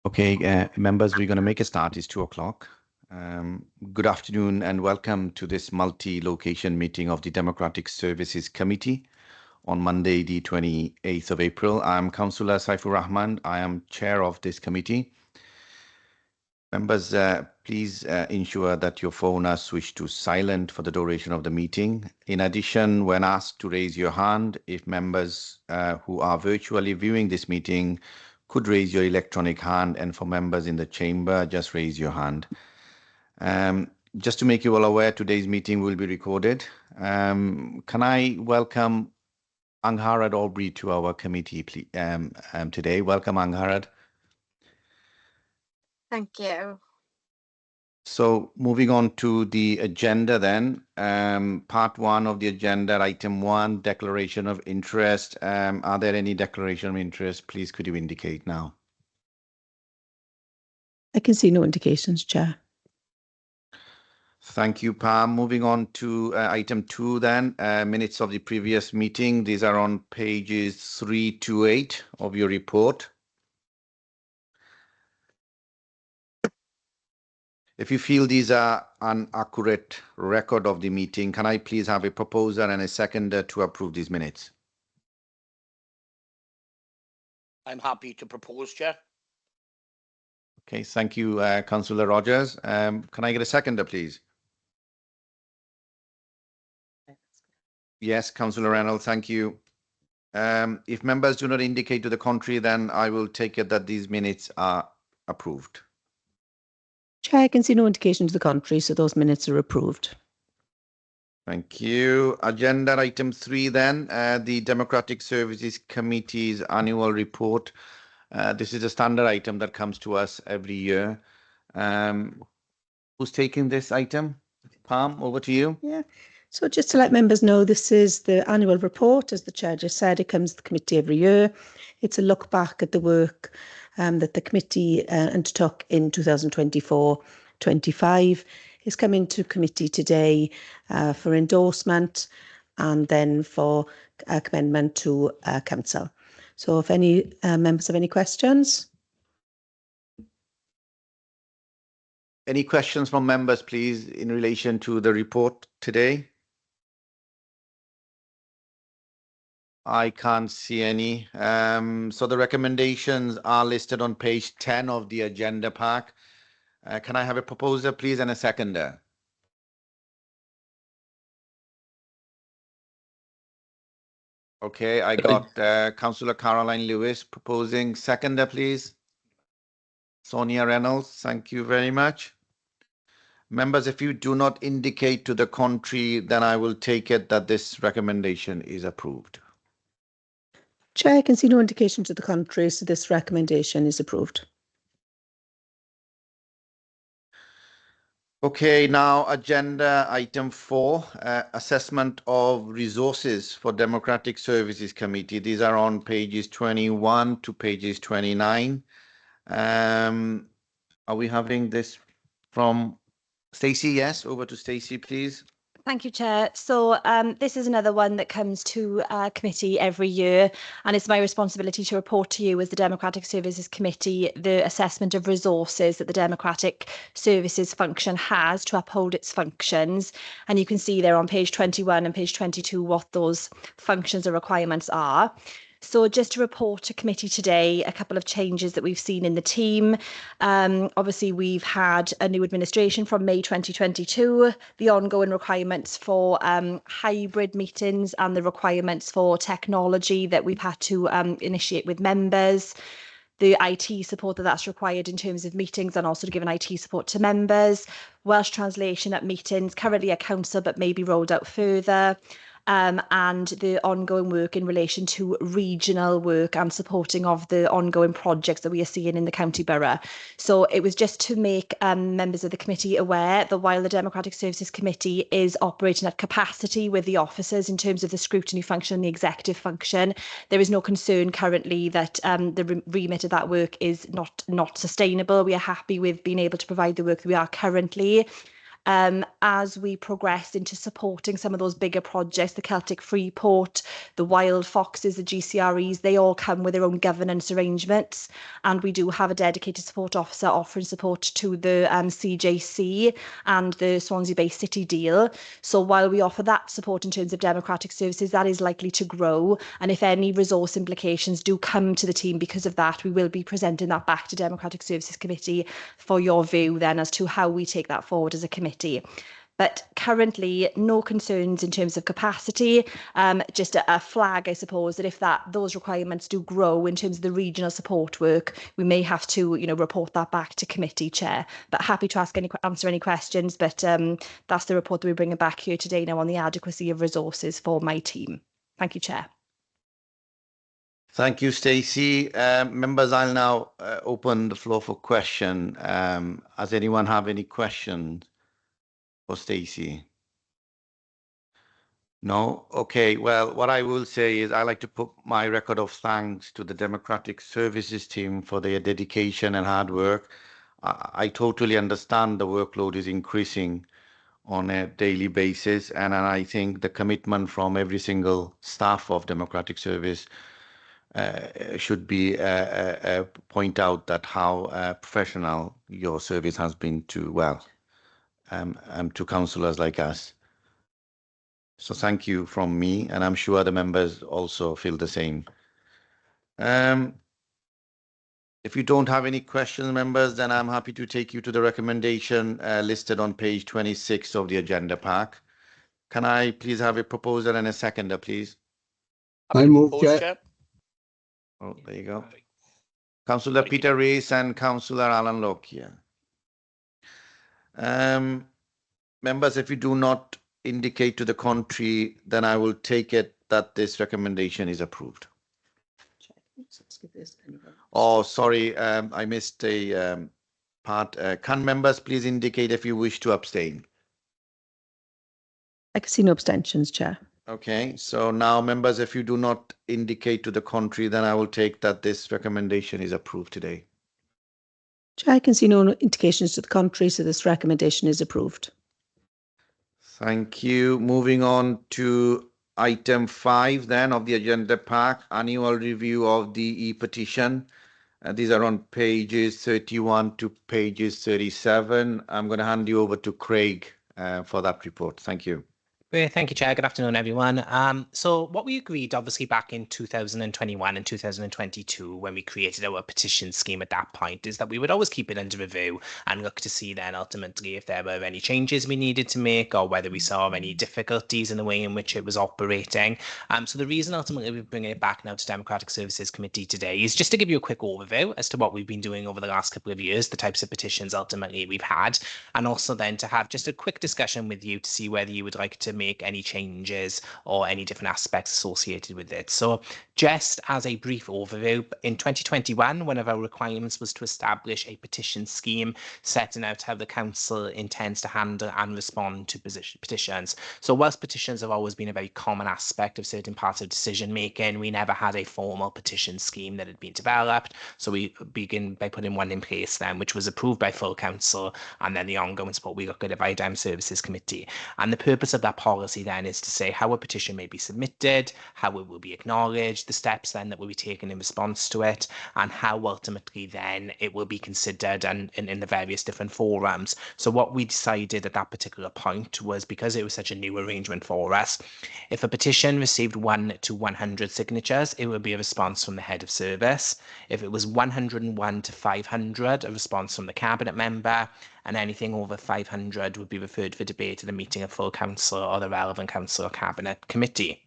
Okay, members, we're going to make a start. It's 2 o'clock. Good afternoon and welcome to this multi-location meeting of the Democratic Services Committee on Monday, the 28th of April. I'm Councillor Saifur Rahman. I am chair of this committee. Members, please ensure that your phone are switched to silent for the duration of the meeting. In addition, when asked to raise your hand, if members who are virtually viewing this meeting could raise your electronic hand, and for members in the chamber, just raise your hand. Just to make you all aware, today's meeting will be recorded. Can I welcome Angharad Aubrey to our committee today? Welcome, Angharad. Thank you. So moving on to the agenda then, part one of the agenda, item 1, declaration of interest. Are there any declaration of interest? Please, could you indicate now? I can see no indications, Chair. Thank you, Pam. Moving on to item 2 then, minutes of the previous meeting. These are on pages 3 to 8 of your report. If you feel these are an accurate record of the meeting, can I please have a proposer and a seconder to approve these minutes? I'm happy to propose, Chair. Okay, thank you, Councillor Rogers. Can I get a seconder, please? Yes, Councillor Reynolds, thank you. If members do not indicate to the contrary, then I will take it that these minutes are approved. Chair, I can see no indication to the contrary, so those minutes are approved. Thank you. Agenda item 3 then, the Democratic Services Committee's annual report. This is a standard item that comes to us every year. Who's taking this item? Pam, over to you. Yeah. So just to let members know, this is the annual report. As the Chair just said, it comes to the committee every year. It's a look back at the work that the committee undertook in 2024-25. It's come into committee today for endorsement and then for commendment to council. So if any members have any questions. Any questions from members, please, in relation to the report today? I can't see any. So the recommendations are listed on page 10 of the agenda pack. Can I have a proposer, please, and a seconder? Okay, I got Councillor Caroline Lewis proposing. Seconder, please. Sonia Reynolds, thank you very much. Members, if you do not indicate to the contrary, then I will take it that this recommendation is approved. Chair, I can see no indication to the contrary, so this recommendation is approved. Okay, now agenda item 4, assessment of resources for Democratic Services Committee. These are on pages 21 to pages 29. Are we having this from Stacey? Yes, over to Stacey, please. Thank you, Chair. So this is another one that comes to committee every year, and it's my responsibility to report to you as the Democratic Services Committee the assessment of resources that the Democratic Services function has to uphold its functions. And you can see there on page 21 and page 22 what those functions or requirements are. So just to report to committee today, a couple of changes that we've seen in the team. Obviously, we've had a new administration from May 2022, the ongoing requirements for hybrid meetings and the requirements for technology that we've had to initiate with members, the IT support that's required in terms of meetings and also to give an IT support to members, Welsh translation at meetings, currently at council but may be rolled out further. And the ongoing work in relation to regional work and supporting of the ongoing projects that we are seeing in the county borough. So it was just to make members of the committee aware that while the Democratic Services Committee is operating at capacity with the officers in terms of the scrutiny function and the executive function, there is no concern currently that the remit of that work is not sustainable. We are happy with being able to provide the work that we are currently. as we progress into supporting some of those bigger projects, the Celtic Freeport, the Wild Foxes, the GCREs, they all come with their own governance arrangements. And we do have a dedicated support officer offering support to the CJC and the Swansea Bay City deal. So while we offer that support in terms of democratic services, that is likely to grow. And if any resource implications do come to the team because of that, we will be presenting that back to Democratic Services Committee for your view then as to how we take that forward as a committee. But currently, no concerns in terms of capacity. Just a flag, I suppose, that if those requirements do grow in terms of the regional support work, we may have to, report that back to committee chair. But happy to answer any questions. But that's the report that we're bringing back here today now on the adequacy of resources for my team. Thank you, Chair. Thank you, Stacey. Members, I'll now open the floor for question. Does anyone have any questions for Stacey? No? Okay. Well, what I will say is I like to put my record of thanks to the Democratic Services team for their dedication and hard work. I totally understand the workload is increasing on a daily basis, and I think the commitment from every single staff of Democratic Service should be point out that how professional your service has been to to councillors like us. So thank you from me, and I'm sure the members also feel the same. If you don't have any questions, members, then I'm happy to take you to the recommendation listed on page 26 of the agenda pack. Can I please have a proposer and a seconder, please? I move, Chair. Oh, there you go. Councillor Peter Rees and Councillor Alan Lockyer. Members, if you do not indicate to the contrary, then I will take it that this recommendation is approved. Oh, sorry, I missed a part. Can members please indicate if you wish to abstain? I can see no abstentions, Chair. Okay, so now members, if you do not indicate to the contrary, then I will take that this recommendation is approved today. Chair, I can see no indications to the contrary, so this recommendation is approved. Thank you. Moving on to item 5 then of the agenda pack, annual review of the e-petition. These are on pages 31 to pages 37. I'm going to hand you over to Craig for that report. Thank you. Great, thank you, Chair. Good afternoon, everyone. So what we agreed, obviously, back in 2021 and 2022, when we created our petition scheme at that point, is that we would always keep it under review and look to see then ultimately if there were any changes we needed to make or whether we saw any difficulties in the way in which it was operating. So the reason ultimately we're bringing it back now to Democratic Services Committee today is just to give you a quick overview as to what we've been doing over the last couple of years, the types of petitions ultimately we've had, and also then to have just a quick discussion with you to see whether you would like to make any changes or any different aspects associated with it. So just as a brief overview, in 2021, one of our requirements was to establish a petition scheme setting out how the council intends to handle and respond to petitions. So whilst petitions have always been a very common aspect of certain parts of decision making, we never had a formal petition scheme that had been developed. So we begin by putting one in place then, which was approved by full council, and then the ongoing support we look at by Dem Services Committee. And the purpose of that policy then is to say how a petition may be submitted, how it will be acknowledged, the steps then that will be taken in response to it, and how ultimately then it will be considered and in the various different forums. So what we decided at that particular point was, because it was such a new arrangement for us, if a petition received 1 to 100 signatures, it would be a response from the head of service. If it was 101 to 500, a response from the cabinet member, and anything over 500 would be referred for debate at a meeting of full council or the relevant council or cabinet committee.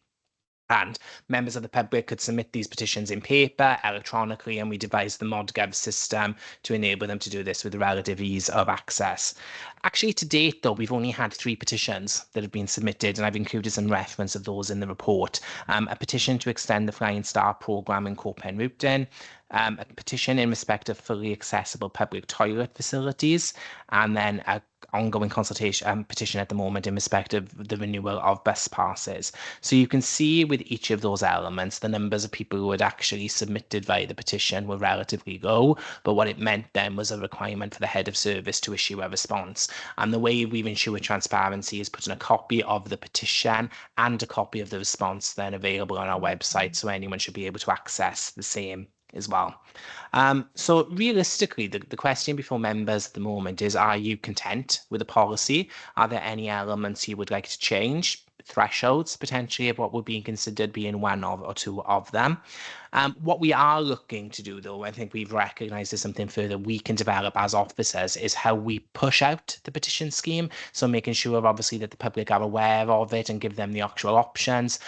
And members of the public could submit these petitions in paper, electronically, and we devised the ModGov system to enable them to do this with relative ease of access. Actually, to date, though, we've only had 3 petitions that have been submitted, and I've included some reference of those in the report. A petition to extend the Flying Star programme in Copen Rupton, a petition in respect of fully accessible public toilet facilities, and then a ongoing consultation petition at the moment in respect of the renewal of bus passes. So you can see with each of those elements, the numbers of people who had actually submitted via the petition were relatively low, but what it meant then was a requirement for the head of service to issue a response. And the way we've ensured transparency is putting a copy of the petition and a copy of the response then available on our website, so anyone should be able to access the same as well. So realistically, the question before members at the moment is, are you content with the policy? Are there any elements you would like to change? Thresholds potentially of what would be considered being one of or two of them. What we are looking to do, though, I think we've recognised as something further we can develop as officers, is how we push out the petition scheme. So making sure, obviously, that the public are aware of it and give them the actual options.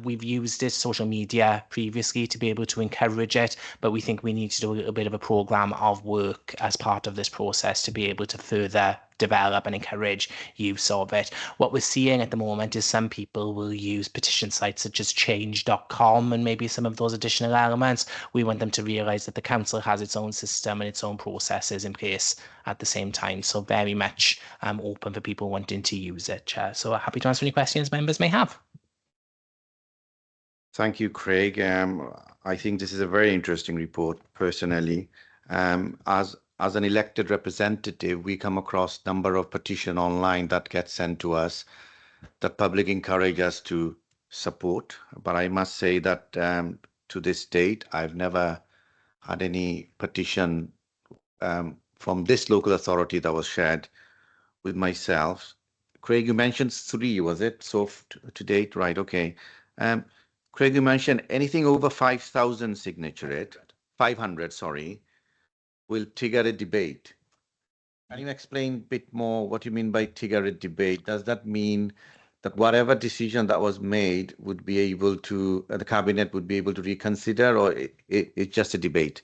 We've used this social media previously to be able to encourage it, but we think we need to do a little bit of a programme of work as part of this process to be able to further develop and encourage use of it. What we're seeing at the moment is some people will use petition sites such as change.com and maybe some of those additional elements. We want them to realise that the council has its own system and its own processes in place at the same time. So very much open for people wanting to use it, Chair. So happy to answer any questions members may have. Thank you, Craig. I think this is a very interesting report, personally. As an elected representative, we come across a number of petitions online that get sent to us that public encourage us to support. But I must say that to this date, I've never had any petition from this local authority that was shared with myself. Craig, you mentioned 3, was it? So to date, right, okay. Craig, you mentioned anything over 5,000 signature, 500, sorry, will trigger a debate. Can you explain a bit more what you mean by trigger a debate? Does that mean that whatever decision that was made would be able to, the cabinet would be able to reconsider, or it's just a debate?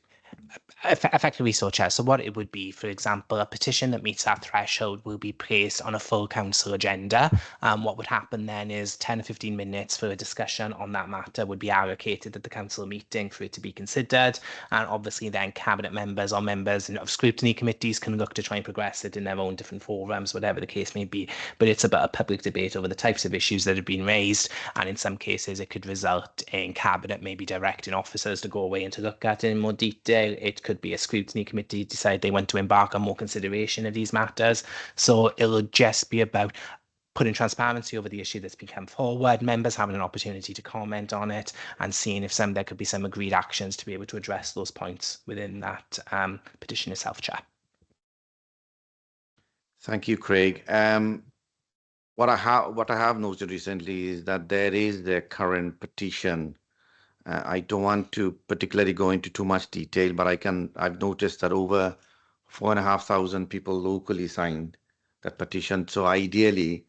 Effectively so, Chair. So what it would be, for example, a petition that meets that threshold will be placed on a full council agenda. What would happen then is 10 or 15 minutes for a discussion on that matter would be allocated at the council meeting for it to be considered. And obviously then cabinet members or members of scrutiny committees can look to try and progress it in their own different forums, whatever the case may be. But it's about a public debate over the types of issues that have been raised. And in some cases, it could result in cabinet maybe directing officers to go away and to look at it in more detail. It could be a scrutiny committee decide they want to embark on more consideration of these matters. So it'll just be about putting transparency over the issue that's become forward, members having an opportunity to comment on it, and seeing if there could be some agreed actions to be able to address those points within that petition itself, Chair. Thank you, Craig. What I have noted recently is that there is the current petition. I don't want to particularly go into too much detail, but I've noticed that over 4,500 people locally signed that petition. So ideally,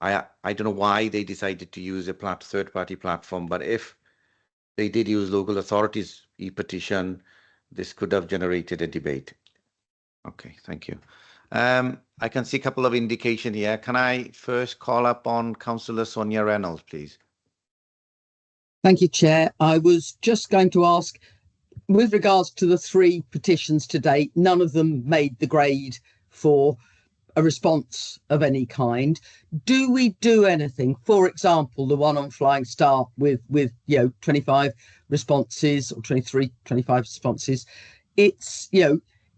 I don't know why they decided to use a third-party platform, but if they did use local authorities e-petition, this could have generated a debate. Okay, thank you. I can see a couple of indications here. Can I first call up on Councillor Sonia Reynolds, please? Thank you, Chair. I was just going to ask, with regards to the 3 petitions to date, none of them made the grade for a response of any kind. Do we do anything? For example, the one on Flying Start with 25 responses or 25 responses. It's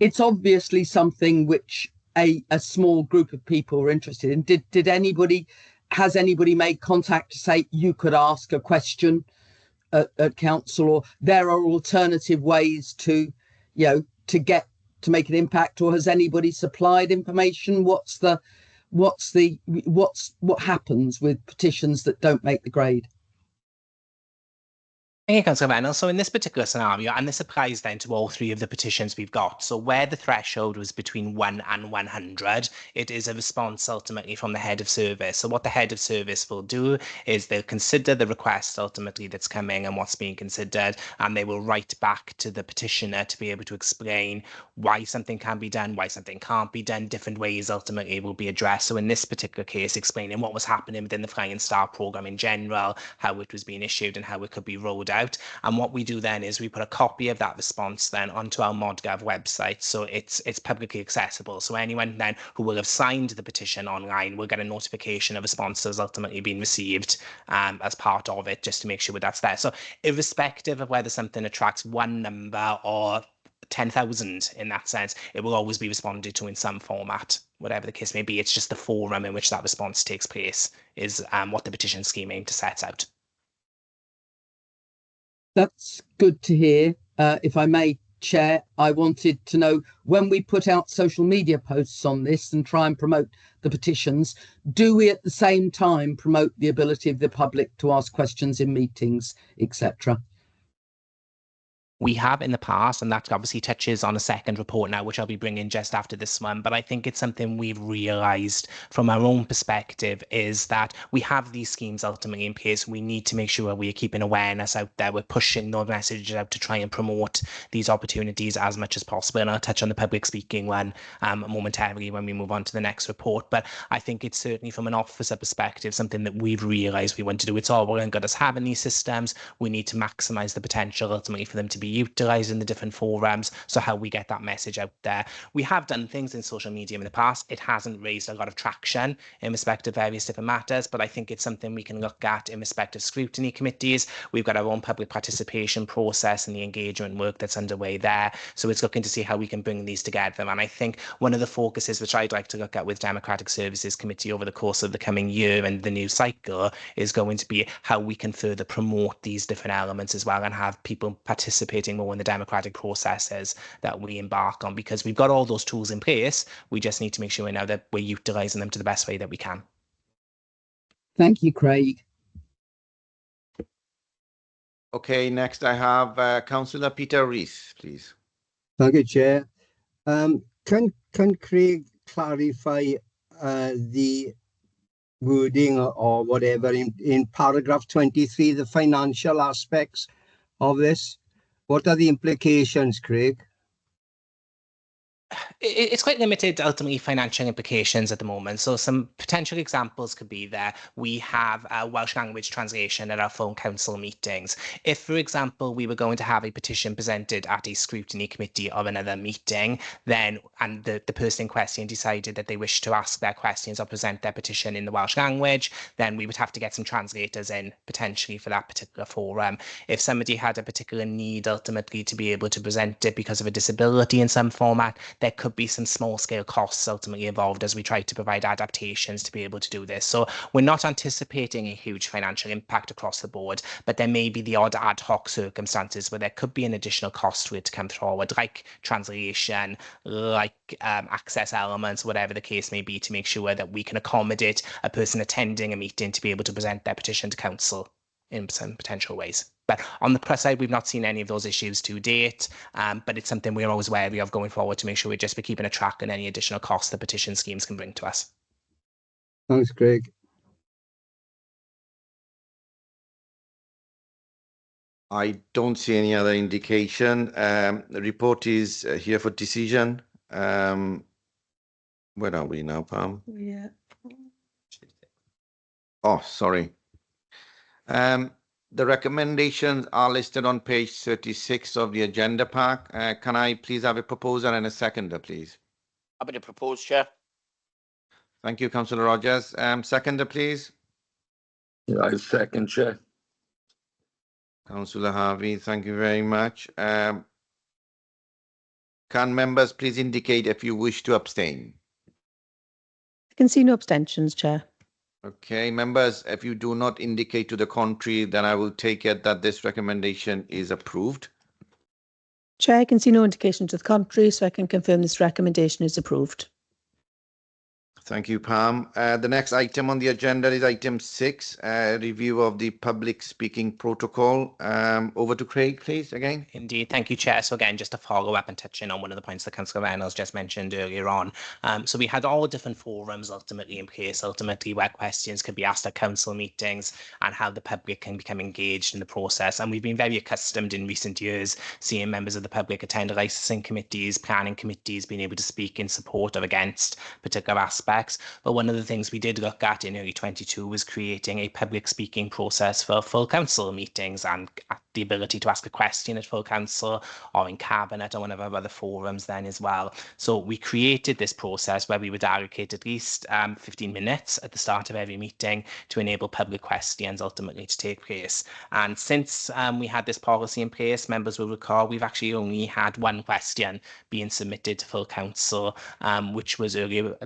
it's obviously something which a small group of people are interested in. Has anybody made contact to say you could ask a question at council, or there are alternative ways to make an impact, or has anybody supplied information? What happens with petitions that don't make the grade? Thank you, Councillor Reynolds. So in this particular scenario, and this applies then to all 3 of the petitions we've got, so where the threshold was between 1 and 100, it is a response ultimately from the head of service. So what the head of service will do is they'll consider the request ultimately that's coming and what's being considered, and they will write back to the petitioner to be able to explain why something can be done, why something can't be done, different ways ultimately will be addressed. So in this particular case, explaining what was happening within the Flying Start programme in general, how it was being issued and how it could be rolled out. And what we do then is we put a copy of that response then onto our ModGov website, so it's publicly accessible. So anyone then who will have signed the petition online will get a notification of responses ultimately being received as part of it, just to make sure that's there. So irrespective of whether something attracts one number or 10,000 in that sense, it will always be responded to in some format, whatever the case may be. It's just the forum in which that response takes place is what the petition scheme aims to set out. That's good to hear. If I may, Chair, I wanted to know, when we put out social media posts on this and try and promote the petitions, do we at the same time promote the ability of the public to ask questions in meetings, etc.? We have in the past, and that obviously touches on a second report now, which I'll be bringing just after this one. But I think it's something we've realised from our own perspective is that we have these schemes ultimately in place. We need to make sure we are keeping awareness out there. We're pushing those messages out to try and promote these opportunities as much as possible. And I'll touch on the public speaking one momentarily when we move on to the next report. But I think it's certainly from an officer perspective, something that we've realised we want to do. It's all well and good us having these systems. We need to maximise the potential ultimately for them to be utilised in the different forums. So how we get that message out there. We have done things in social media in the past. It hasn't raised a lot of traction in respect of various different matters, but I think it's something we can look at in respect of scrutiny committees. We've got our own public participation process and the engagement work that's underway there. So it's looking to see how we can bring these together. And I think one of the focuses which I'd like to look at with Democratic Services Committee over the course of the coming year and the new cycle is going to be how we can further promote these different elements as well and have people participating more in the democratic processes that we embark on, because we've got all those tools in place. We just need to make sure now that we're utilising them to the best way that we can. Thank you, Craig. Okay, next I have Councillor Peter Rees, please. Thank you, Chair. Can Craig clarify the wording or whatever in paragraph 23, the financial aspects of this? What are the implications, Craig? It's quite limited, ultimately, financial implications at the moment. So some potential examples could be there. We have Welsh language translation at our phone council meetings. If, for example, we were going to have a petition presented at a scrutiny committee or another meeting, then and the person in question decided that they wish to ask their questions or present their petition in the Welsh language, then we would have to get some translators in potentially for that particular forum. If somebody had a particular need ultimately to be able to present it because of a disability in some format, there could be some small scale costs ultimately involved as we try to provide adaptations to be able to do this. So we're not anticipating a huge financial impact across the board, but there may be the odd ad hoc circumstances where there could be an additional cost for it to come forward, like translation, like access elements, whatever the case may be, to make sure that we can accommodate a person attending a meeting to be able to present their petition to council in some potential ways. But on the plus side, we've not seen any of those issues to date, but it's something we're always wary of going forward to make sure we just be keeping a track on any additional costs the petition schemes can bring to us. Thanks, Craig. I don't see any other indication. The report is here for decision. Where are we now, Pam? Yeah. Oh, sorry. The recommendations are listed on page 36 of the agenda pack. Can I please have a proposer and a seconder, please? Happy to propose, Chair. Thank you, Councillor Rogers. Seconder, please. Yeah, I second, Chair. Councillor Harvey, thank you very much. Can members please indicate if you wish to abstain? I can see no abstentions, Chair. Okay, members, if you do not indicate to the contrary, then I will take it that this recommendation is approved. Chair, I can see no indication to the contrary, so I can confirm this recommendation is approved. Thank you, Pam. The next item on the agenda is item 6, review of the public speaking protocol. Over to Craig, please, again. Indeed. Thank you, Chair. So again, just to follow up and touch in on one of the points that Councillor Reynolds just mentioned earlier on. So we had all different forums ultimately in place, ultimately where questions could be asked at council meetings and how the public can become engaged in the process. And we've been very accustomed in recent years seeing members of the public attend licensing committees, planning committees, being able to speak in support or against particular aspects aspects. But one of the things we did look at in early 22 was creating a public speaking process for full council meetings and the ability to ask a question at full council or in cabinet or one of our other forums then as well. So we created this process where we would allocate at least 15 minutes at the start of every meeting to enable public questions ultimately to take place. And since we had this policy in place, members will recall we've actually only had one question being submitted to full council, which was earlier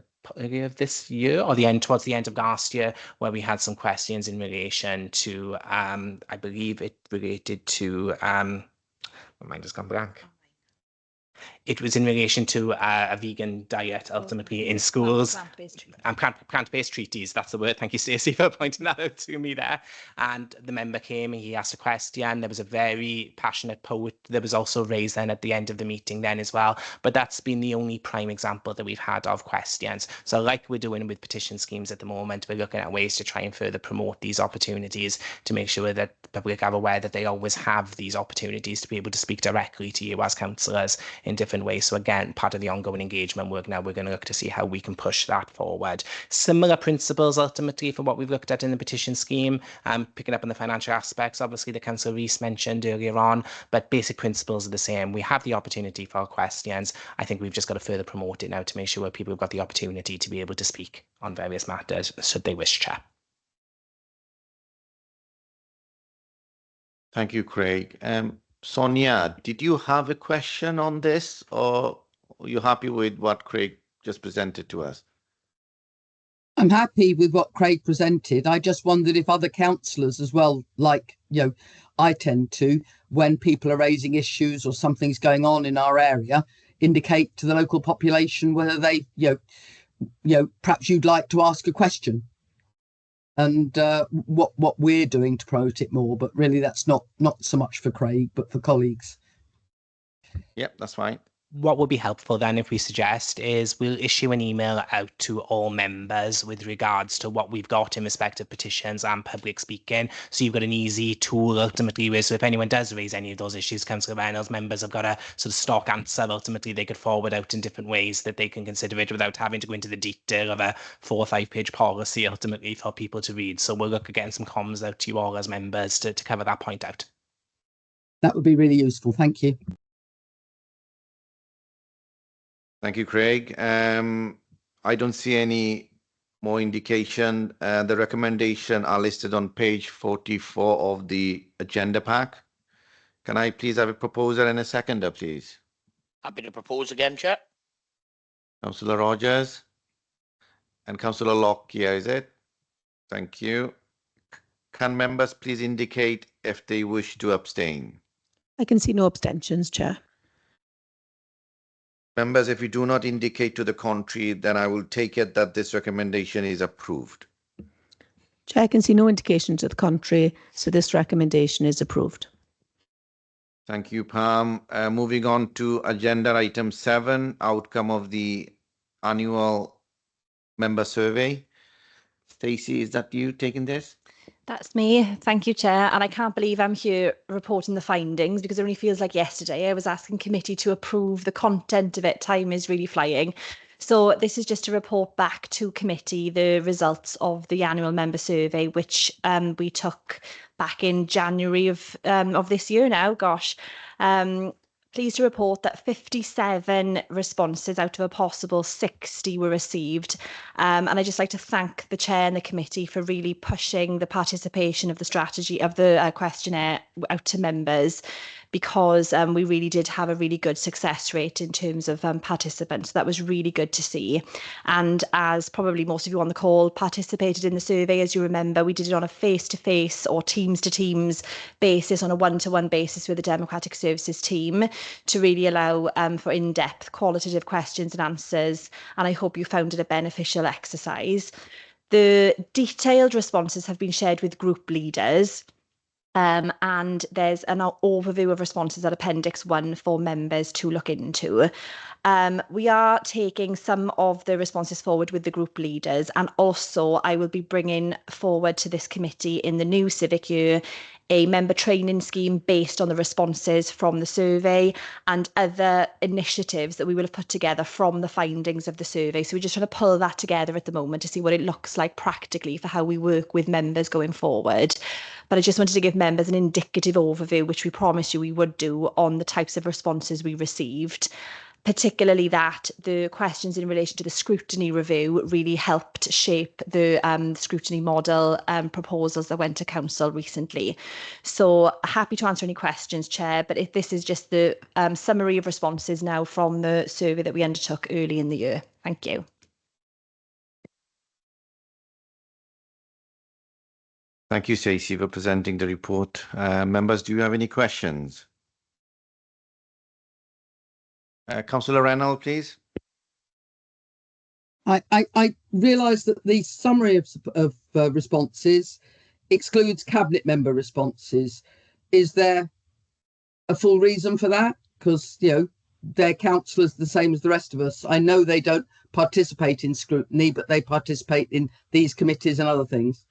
this year or towards the end of last year, where we had some questions in relation to I believe it related to my mind has gone blank. It was in relation to a vegan diet ultimately in schools. Plant-based treaties, that's the word. Thank you, Stacey, for pointing that out to me there. And the member came and he asked a question. There was a very passionate poet that was also raised then at the end of the meeting then as well. But that's been the only prime example that we've had of questions. So like we're doing with petition schemes at the moment, we're looking at ways to try and further promote these opportunities to make sure that the public are aware that they always have these opportunities to be able to speak directly to you as councillors in different ways. So again, part of the ongoing engagement work now, we're going to look to see how we can push that forward. Similar principles ultimately for what we've looked at in the petition scheme, picking up on the financial aspects, obviously the Councillor Rees mentioned earlier on, but basic principles are the same. We have the opportunity for questions. I think we've just got to further promote it now to make sure people have got the opportunity to be able to speak on various matters should they wish, Chair. Thank you, Craig. Sonia, did you have a question on this, or are you happy with what Craig just presented to us? I'm happy with what Craig presented. I just wondered if other councillors as well, like, I tend to, when people are raising issues or something's going on in our area, indicate to the local population whether they, perhaps you'd like to ask a question. And what we're doing to promote it more, but really that's not so much for Craig, but for colleagues. Yep, that's fine. What would be helpful then, if we suggest, is we'll issue an email out to all members with regards to what we've got in respect of petitions and public speaking. So you've got an easy tool ultimately where, so if anyone does raise any of those issues, Councillor Reynolds, members have got a sort of stock answer ultimately they could forward out in different ways that they can consider it without having to go into the detail of a 4 or 5 page policy ultimately for people to read. So we'll look at getting some comms out to you all as members to cover that point out. That would be really useful. Thank you. Thank you, Craig. I don't see any more indication. The recommendation are listed on page 44 of the agenda pack. Can I please have a proposer and a seconder, please? Happy to propose again, Chair. Councillor Rogers and Councillor Lockyer, is it? Thank you. Can members please indicate if they wish to abstain? I can see no abstentions, Chair. Members, if you do not indicate to the contrary, then I will take it that this recommendation is approved. Chair, I can see no indication to the contrary, so this recommendation is approved. Thank you, Pam. Moving on to agenda item 7, outcome of the annual member survey. Stacey, is that you taking this? That's me. Thank you, Chair. And I can't believe I'm here reporting the findings because it only feels like yesterday I was asking committee to approve the content of it. Time is really flying. So this is just to report back to committee the results of the annual member survey, which we took back in January of this year now. Gosh. Pleased to report that 57 responses out of a possible 60 were received. And I'd just like to thank the chair and the committee for really pushing the participation of the strategy of the questionnaire out to members, because we really did have a really good success rate in terms of participants. That was really good to see. And as probably most of you on the call participated in the survey, as you remember, we did it on a face-to-face or teams-to-teams basis, on a one-to-one basis with the Democratic Services team, to really allow for in-depth qualitative questions and answers. And I hope you found it a beneficial exercise. The detailed responses have been shared with group leaders. And there's an overview of responses at Appendix 1 for members to look into. We are taking some of the responses forward with the group leaders, and also I will be bringing forward to this committee in the new civic year a member training scheme based on the responses from the survey, and other initiatives that we will have put together from the findings of the survey. So we're just trying to pull that together at the moment to see what it looks like practically for how we work with members going forward. But I just wanted to give members an indicative overview, which we promised you we would do, on the types of responses we received. Particularly that the questions in relation to the scrutiny review really helped shape the scrutiny model proposals that went to council recently. So happy to answer any questions, Chair, but if this is just the summary of responses now from the survey that we undertook early in the year. Thank you. Thank you, Stacey, for presenting the report. Members, do you have any questions? Councillor Reynolds, please. I realise that the summary of responses excludes cabinet member responses. Is there a full reason for that? Because, you know, they're councillors the same as the rest of us. I know they don't participate in scrutiny, but they participate in these committees and other things.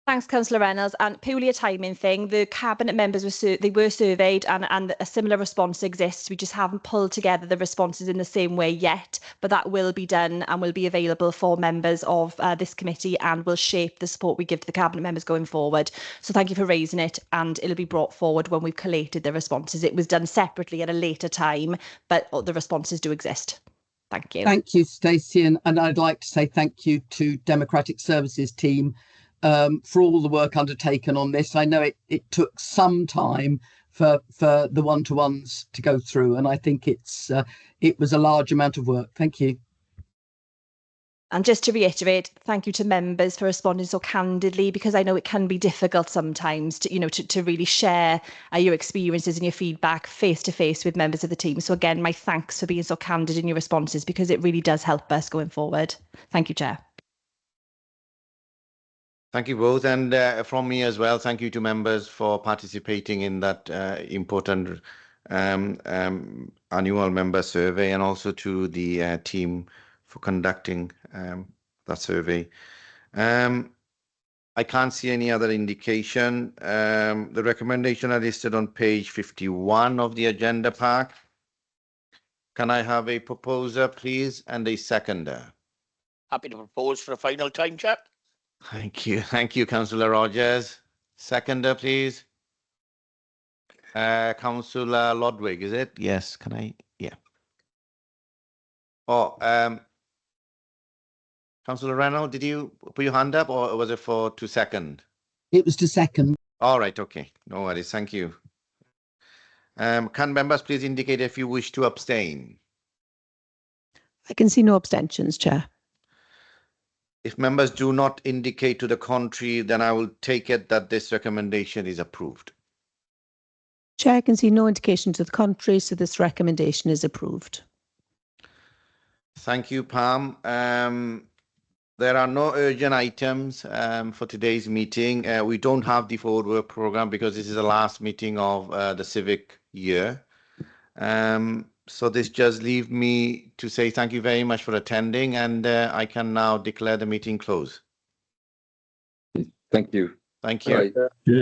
Thanks, Councillor Reynolds. And purely a timing thing, the cabinet members were surveyed, and a similar response exists. We just haven't pulled together the responses in the same way yet, but that will be done and will be available for members of this committee and will shape the support we give to the cabinet members going forward. So thank you for raising it, and it'll be brought forward when we've collated the responses. It was done separately at a later time, but the responses do exist. Thank you. Thank you, Stacey, and I'd like to say thank you to Democratic Services team for all the work undertaken on this. I know it took some time for the one-to-ones to go through, and I think it was a large amount of work. Thank you. And just to reiterate, thank you to members for responding so candidly, because I know it can be difficult sometimes to really share your experiences and your feedback face to face with members of the team. So again, my thanks for being so candid in your responses, because it really does help us going forward. Thank you, Chair. Thank you both, and from me as well, thank you to members for participating in that important annual member survey, and also to the team for conducting that survey. I can't see any other indication. The recommendation are listed on page 51 of the agenda pack. Can I have a proposer, please, and a seconder? Happy to propose for a final time, Chair. Thank you, Councillor Rogers. Seconder, please. Councillor Lodwig, is it? Yes, can I? Yeah. Oh, Councillor Reynolds, did you put your hand up, or was it to second? It was to second. All right, okay. No worries, thank you. Can members please indicate if you wish to abstain? I can see no abstentions, Chair. If members do not indicate to the contrary, then I will take it that this recommendation is approved. Chair, I can see no indication to the contrary, so this recommendation is approved. Thank you, Pam. There are no urgent items for today's meeting. We don't have the forward work program because this is the last meeting of the civic year. So this just leaves me to say thank you very much for attending, and I can now declare the meeting closed. Thank you. Thank you. Bye.